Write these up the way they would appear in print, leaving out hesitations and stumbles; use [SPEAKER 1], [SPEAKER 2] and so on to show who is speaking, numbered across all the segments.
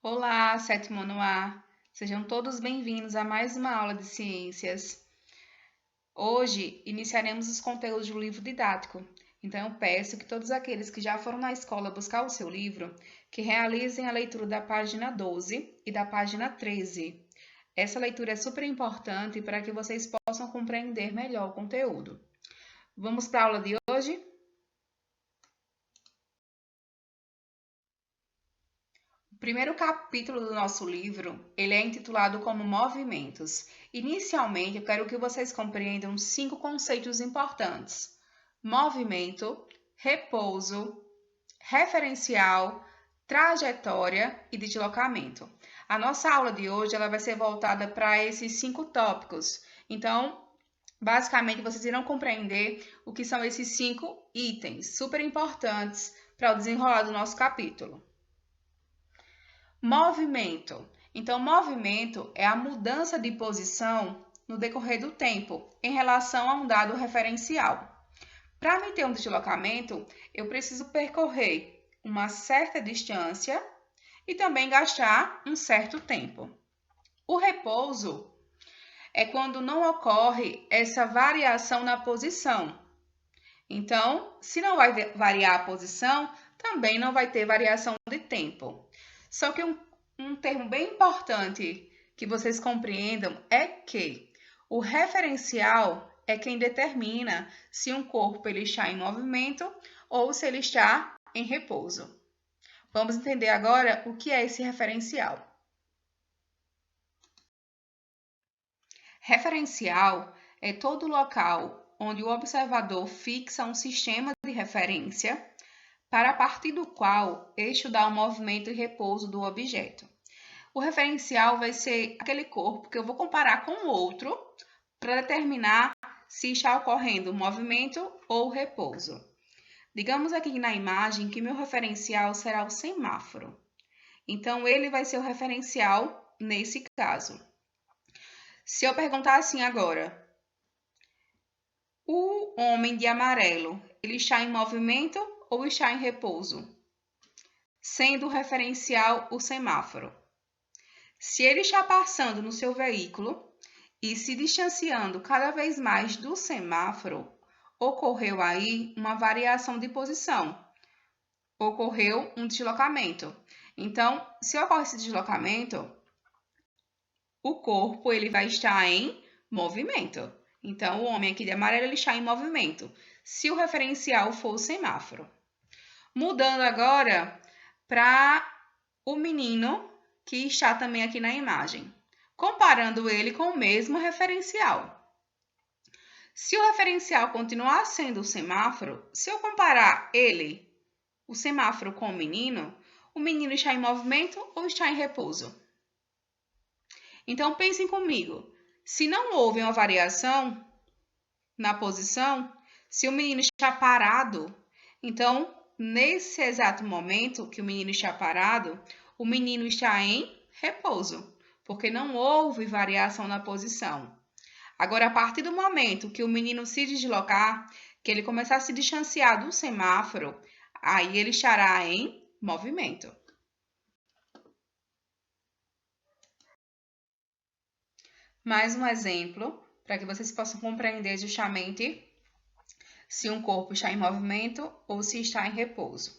[SPEAKER 1] Olá, sétimo ano A. Sejam todos bem-vindos a mais uma aula de ciências. Hoje iniciaremos os conteúdos do livro didático. Então eu peço que todos aqueles que já foram na escola buscar o seu livro, que realizem a leitura da página 12 e da página 13. Essa leitura é super importante para que vocês possam compreender melhor o conteúdo. Vamos para a aula de hoje? O primeiro capítulo do nosso livro, ele é intitulado como Movimentos. Inicialmente, eu quero que vocês compreendam 5 conceitos importantes: movimento, repouso, referencial, trajetória e deslocamento. A nossa aula de hoje ela vai ser voltada para esses 5 tópicos. Então, basicamente, vocês irão compreender o que são esses 5 itens super importantes para o desenrolar do nosso capítulo. Movimento. Então, movimento é a mudança de posição no decorrer do tempo em relação a um dado referencial. Para mim ter um deslocamento, eu preciso percorrer uma certa distância e também gastar um certo tempo. O repouso é quando não ocorre essa variação na posição. Então, se não vai variar a posição, também não vai ter variação de tempo. Só que um termo bem importante que vocês compreendam é que o referencial é quem determina se um corpo ele está em movimento ou se ele está em repouso. Vamos entender agora o que é esse referencial. Referencial é todo local onde o observador fixa um sistema de referência para a partir do qual estudar o movimento e repouso do objeto. O referencial vai ser aquele corpo que eu vou comparar com o outro para determinar se está ocorrendo movimento ou repouso. Digamos aqui na imagem que meu referencial será o semáforo. Então, ele vai ser o referencial nesse caso. Se eu perguntar assim agora, o homem de amarelo, ele está em movimento ou está em repouso? Sendo o referencial o semáforo. Se ele está passando no seu veículo e se distanciando cada vez mais do semáforo, ocorreu aí uma variação de posição. Ocorreu um deslocamento. Então, se ocorre esse deslocamento, o corpo ele vai estar em movimento. Então, o homem aqui de amarelo ele está em movimento, se o referencial for o semáforo. Mudando agora para o menino que está também aqui na imagem, comparando ele com o mesmo referencial. Se o referencial continuar sendo o semáforo, se eu comparar ele, o semáforo, com o menino está em movimento ou está em repouso? Então, pensem comigo. Se não houve uma variação na posição, se o menino está parado, então, nesse exato momento que o menino está parado, o menino está em repouso, porque não houve variação na posição. Agora, a partir do momento que o menino se deslocar, que ele começar a se distanciar do semáforo, aí ele estará em movimento. Mais um exemplo, para que vocês possam compreender justamente se um corpo está em movimento ou se está em repouso.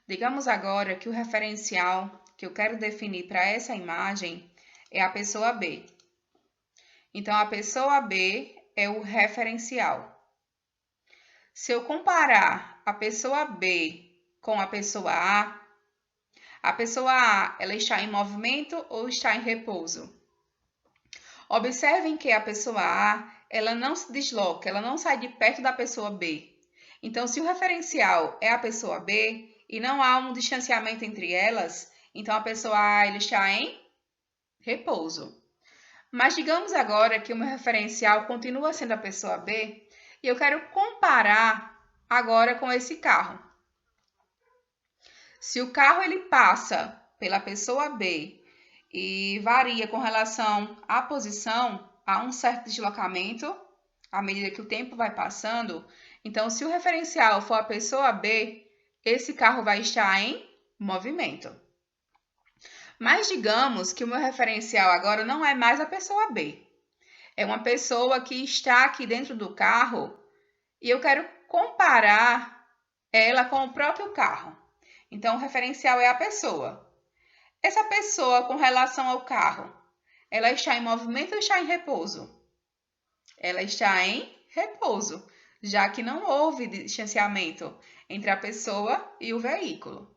[SPEAKER 1] Digamos agora que o referencial que eu quero definir para essa imagem é a pessoa B. Então, a pessoa B é o referencial. Se eu comparar a pessoa B com a pessoa A ela está em movimento ou está em repouso? Observem que a pessoa A, ela não se desloca, ela não sai de perto da pessoa B. Então, se o referencial é a pessoa B e não há um distanciamento entre elas, então a pessoa A ela está em repouso. Mas digamos agora que o meu referencial continua sendo a pessoa B e eu quero comparar agora com esse carro. Se o carro ele passa pela pessoa B e varia com relação à posição, há um certo deslocamento à medida que o tempo vai passando. Então, se o referencial for a pessoa B, esse carro vai estar em movimento. Mas digamos que o meu referencial agora não é mais a pessoa B. É uma pessoa que está aqui dentro do carro e eu quero comparar ela com o próprio carro. Então, o referencial é a pessoa. Essa pessoa, com relação ao carro, ela está em movimento ou está em repouso? Ela está em repouso, já que não houve distanciamento entre a pessoa e o veículo.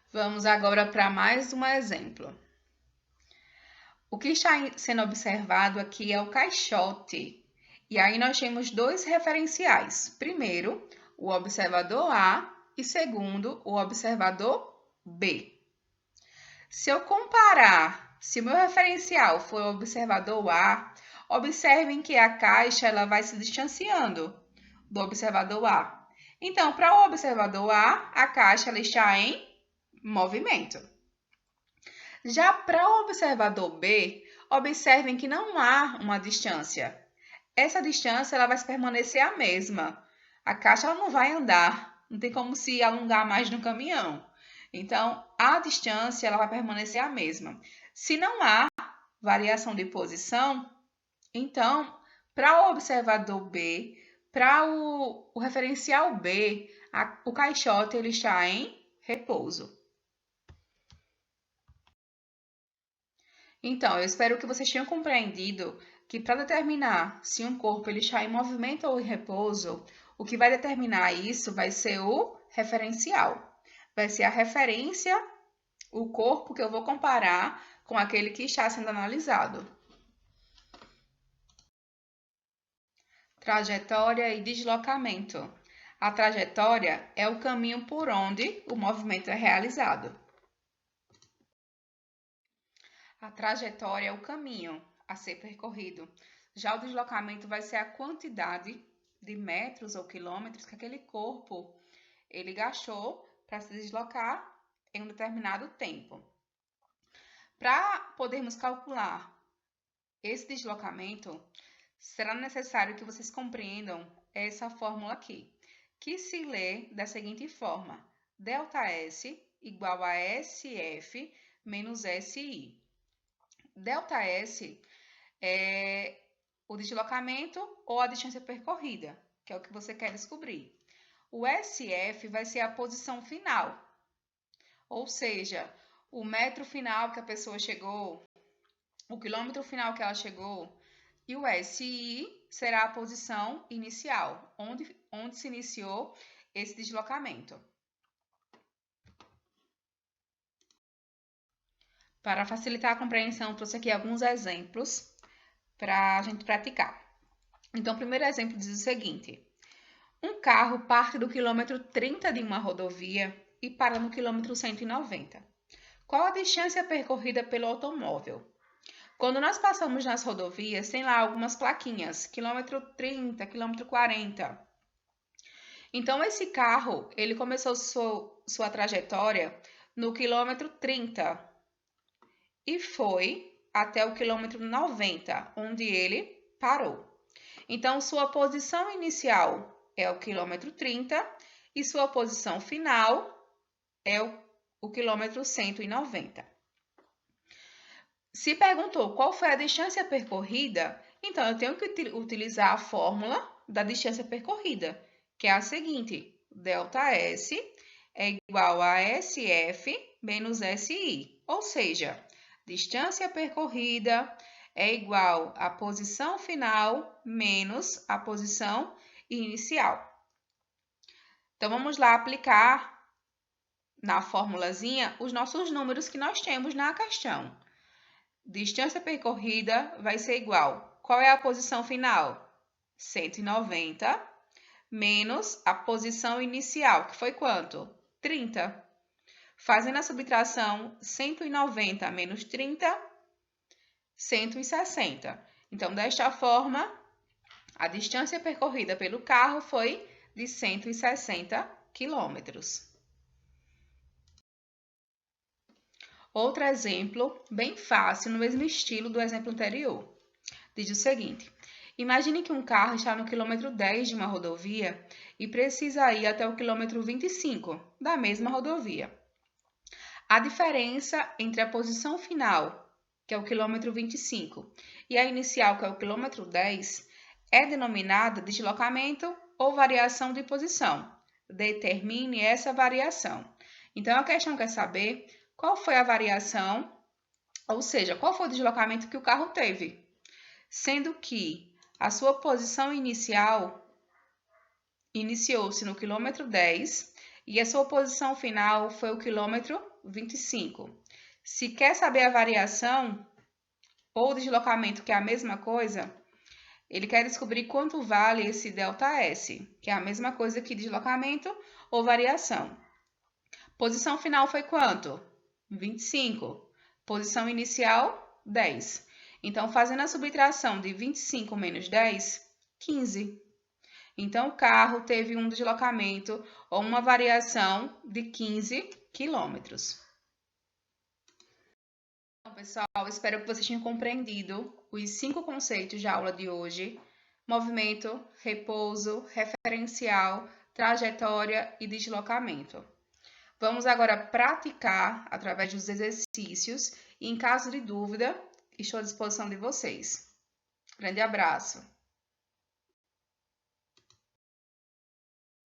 [SPEAKER 1] Vamos agora para mais um exemplo. O que está sendo observado aqui é o caixote. E aí nós temos dois referenciais. Primeiro, o observador A e segundo, o observador B. Se eu comparar, se o meu referencial for o observador A, observem que a caixa ela vai se distanciando do observador A. Então, para o observador A, a caixa ela está em movimento. Já para o observador B, observem que não há uma distância. Essa distância ela vai permanecer a mesma. A caixa ela não vai andar, não tem como se alongar mais no caminhão. Então, a distância ela vai permanecer a mesma. Se não há variação de posição, então, para o observador B, para o referencial B, o caixote ele está em repouso. Então, eu espero que vocês tenham compreendido que para determinar se um corpo ele está em movimento ou em repouso, o que vai determinar isso vai ser o referencial. Vai ser a referência, o corpo que eu vou comparar com aquele que está sendo analisado. Trajetória e deslocamento. A trajetória é o caminho por onde o movimento é realizado. A trajetória é o caminho a ser percorrido. Já o deslocamento vai ser a quantidade de metros ou quilômetros que aquele corpo ele gastou para se deslocar em um determinado tempo. Para podermos calcular esse deslocamento, será necessário que vocês compreendam essa fórmula aqui, que se lê da seguinte forma: ΔS igual a SF menos SI. ΔS é o deslocamento ou a distância percorrida, que é o que você quer descobrir. O SF vai ser a posição final, ou seja, o metro final que a pessoa chegou, o quilômetro final que ela chegou, e o SI será a posição inicial, onde se iniciou esse deslocamento. Para facilitar a compreensão, trouxe aqui alguns exemplos para a gente praticar. Então, o primeiro exemplo diz o seguinte: um carro parte do quilômetro 30 de uma rodovia e para no quilômetro 190. Qual a distância percorrida pelo automóvel? Quando nós passamos nas rodovias, tem lá algumas plaquinhas, quilômetro 30, quilômetro 40. Então, esse carro, ele começou sua trajetória no quilômetro 30 e foi até o quilômetro 90, onde ele parou. Então, sua posição inicial é o quilômetro 30 e sua posição final é o quilômetro 190. Se perguntou qual foi a distância percorrida, então eu tenho que utilizar a fórmula da distância percorrida, que é a seguinte: ΔS é igual a SF menos SI, ou seja, distância percorrida é igual à posição final menos a posição inicial. Então, vamos lá aplicar na formulazinha os nossos números que nós temos na questão. Distância percorrida vai ser igual. Qual é a posição final? 190 menos a posição inicial, que foi quanto? 30. Fazendo a subtração, 190 menos 30, 160. Então, desta forma, a distância percorrida pelo carro foi de 160 quilômetros. Outro exemplo, bem fácil, no mesmo estilo do exemplo anterior. Diz o seguinte: Imagine que um carro está no quilômetro 10 de uma rodovia e precisa ir até o quilômetro 25 da mesma rodovia. A diferença entre a posição final, que é o quilômetro 25, e a inicial, que é o quilômetro 10, é denominada deslocamento ou variação de posição. Determine essa variação. Então, a questão quer saber qual foi a variação, ou seja, qual foi o deslocamento que o carro teve, sendo que a sua posição inicial iniciou-se no quilômetro 10 e a sua posição final foi o quilômetro 25. Se quer saber a variação ou deslocamento, que é a mesma coisa, ele quer descobrir quanto vale esse ΔS, que é a mesma coisa que deslocamento ou variação. Posição final foi quanto? 25. Posição inicial, 10. Então, fazendo a subtração de 25 menos 10, 15. Então, o carro teve um deslocamento ou uma variação de 15 quilômetros. Então, pessoal, espero que vocês tenham compreendido os 5 conceitos da aula de hoje: movimento, repouso, referencial, trajetória e deslocamento. Vamos agora praticar através dos exercícios e, em caso de dúvida, estou à disposição de vocês. Grande abraço!